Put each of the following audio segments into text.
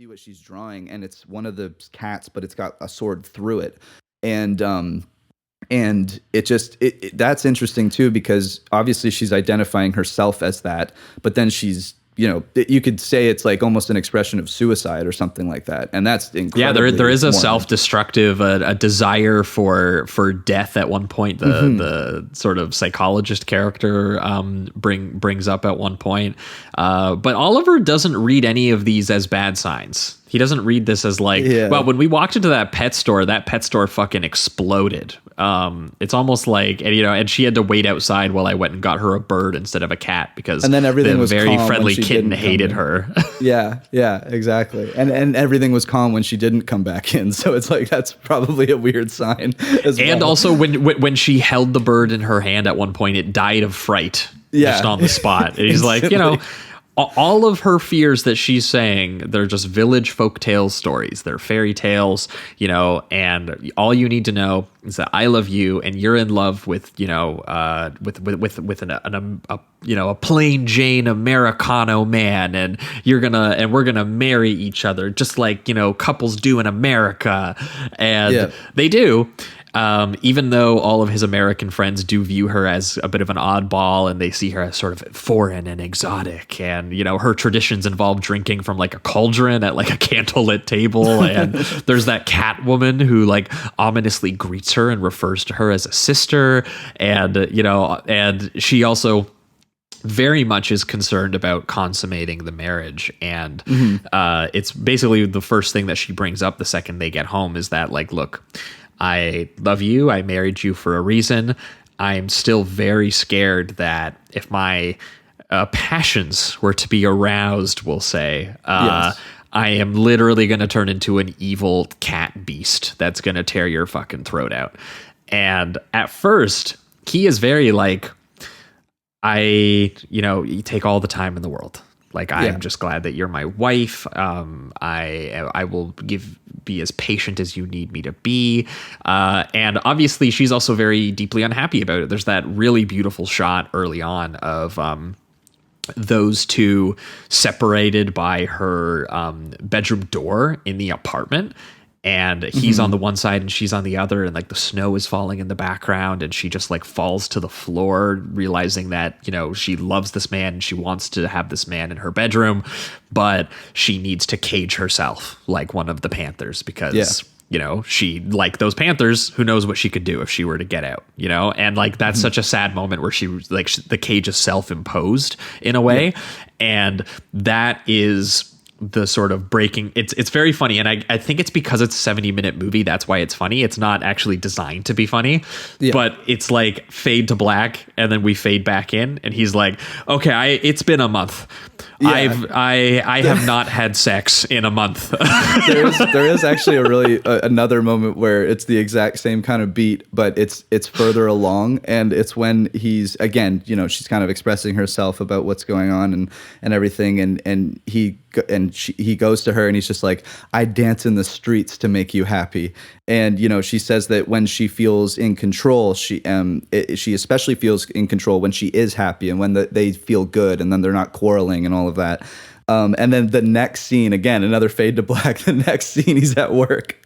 see what she's drawing, and it's one of the cats, but it's got a sword through it. And it just that's interesting too, because obviously she's identifying herself as that, but then she's, you could say it's like almost an expression of suicide or something like that, and that's incredible. Yeah, there is a self-destructive, a desire for death at one point. The sort of psychologist character brings up at one point, but Oliver doesn't read any of these as bad signs. He doesn't read this as like, well, when we walked into that pet store fucking exploded. It's almost like, and she had to wait outside while I went and got her a bird instead of a cat, because and then everything was very calm friendly kitten hated her. Yeah, exactly. And everything was calm when she didn't come back in. So it's like, that's probably a weird sign as well. And also when she held the bird in her hand at one point, it died of fright just on the spot. And he's like, all of her fears that she's saying, they're just village folk tale stories. They're fairy tales, and all you need to know is that I love you and you're in love with, a plain Jane Americano man, and we're gonna marry each other just like, couples do in America. And they do. Even though all of his American friends do view her as a bit of an oddball, and they see her as sort of foreign and exotic, and her traditions involve drinking from like a cauldron at like a candlelit table, and there's that cat woman who like ominously greets her and refers to her as a sister, and and she also very much is concerned about consummating the marriage. And it's basically the first thing that she brings up the second they get home is that, like, look, I love you. I married you for a reason. I'm still very scared that if my passions were to be aroused, we'll say, I am literally going to turn into an evil cat beast that's going to tear your fucking throat out. And at first, he is very like, you take all the time in the world. Like, I'm just glad that you're my wife. I will be as patient as you need me to be. And obviously she's also very deeply unhappy about it. There's that really beautiful shot early on of those two separated by her bedroom door in the apartment. And he's on the one side and she's on the other, and like the snow is falling in the background, and she just like falls to the floor, realizing that, she loves this man and she wants to have this man in her bedroom, but she needs to cage herself like one of the panthers, because she, like those panthers, who knows what she could do if she were to get out, and like that's such a sad moment where she like the cage is self-imposed in a way. And that is the sort of breaking. It's very funny, and I think it's because it's a 70-minute movie, that's why it's funny. It's not actually designed to be funny, but it's like fade to black and then we fade back in, and he's like, okay, it's been a month. I have not had sex in a month. there is actually a really another moment where it's the exact same kind of beat, but it's further along, and it's when he's again, she's kind of expressing herself about what's going on and everything, and he goes to her and he's just like, I dance in the streets to make you happy. And she says that when she feels in control, she especially feels in control when she is happy and when they feel good, and then they're not quarreling and all of that. And then the next scene, again, another fade to black. The next scene, he's at work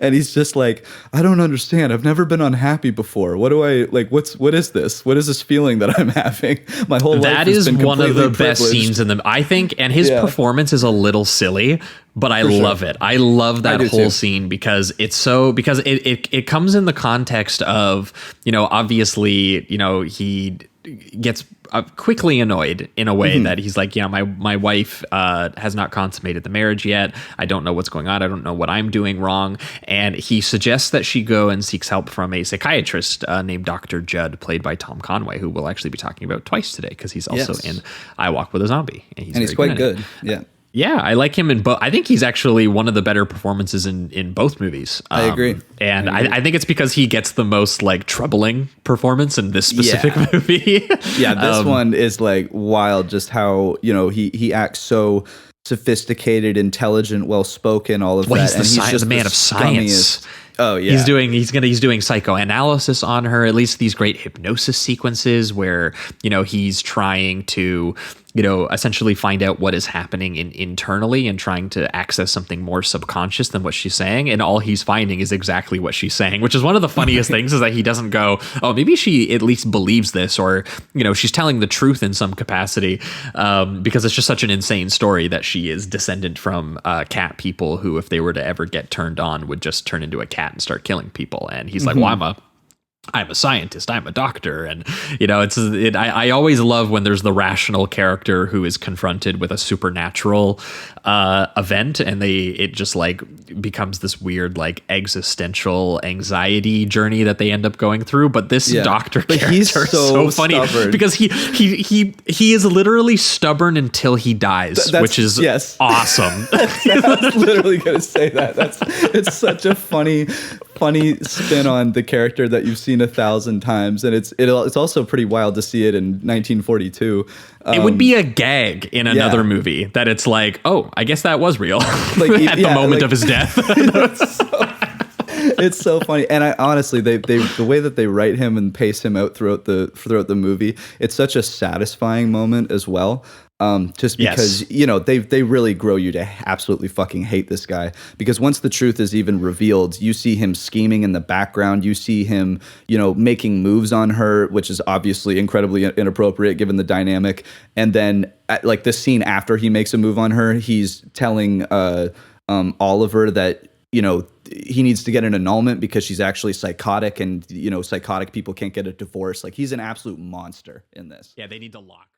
and he's just like, I don't understand. I've never been unhappy before. What do I like? What is this? What is this feeling that I'm having? My whole life that has is been one of the privileged. best scenes in them, I think. And his performance is a little silly, but I love it. I love that whole scene because it comes in the context of, obviously, he gets quickly annoyed in a way that he's like, my wife has not consummated the marriage yet. I don't know what's going on. I don't know what I'm doing wrong. And he suggests that she go and seeks help from a psychiatrist named Dr. Judd, played by Tom Conway, who we'll actually be talking about twice today because he's also in I Walk with a Zombie. And he's quite good. Yeah. Yeah, I like him in both. I think he's actually one of the better performances in both movies. I agree. And I think it's because he gets the most like troubling performance in this specific movie. This one is like wild, just how, he acts so sophisticated, intelligent, well-spoken, all of that. He's the man of science. Oh yeah, he's doing psychoanalysis on her. At least these great hypnosis sequences where he's trying to essentially find out what is happening internally and trying to access something more subconscious than what she's saying. And all he's finding is exactly what she's saying, which is one of the funniest things, is that he doesn't go, oh, maybe she at least believes this, or, she's telling the truth in some capacity, because it's just such an insane story that she is descendant from cat people who, if they were to ever get turned on, would just turn into a cat and start killing people. And he's like, well, I'm a scientist, I'm a doctor. And, I always love when there's the rational character who is confronted with a supernatural event, and it just like becomes this weird, like, existential anxiety journey that they end up going through. But this doctor character is so funny stubborn, because he is literally stubborn until he dies, which is awesome. I was literally going to say that. It's such a funny spin on the character that you've seen 1,000 times, and it's also pretty wild to see it in 1942. It would be a gag in another movie that it's like, oh, I guess that was real, like, at the moment of his death. It's so funny, and I honestly, the way that they write him and pace him out throughout the movie, it's such a satisfying moment as well. Just because, they really grow you to absolutely fucking hate this guy, because once the truth is even revealed, you see him scheming in the background. You see him, making moves on her, which is obviously incredibly inappropriate given the dynamic. And then like the scene after he makes a move on her, he's telling Oliver that, he needs to get an annulment because she's actually psychotic, and, psychotic people can't get a divorce. Like, he's an absolute monster in this. Yeah, they need to lock her.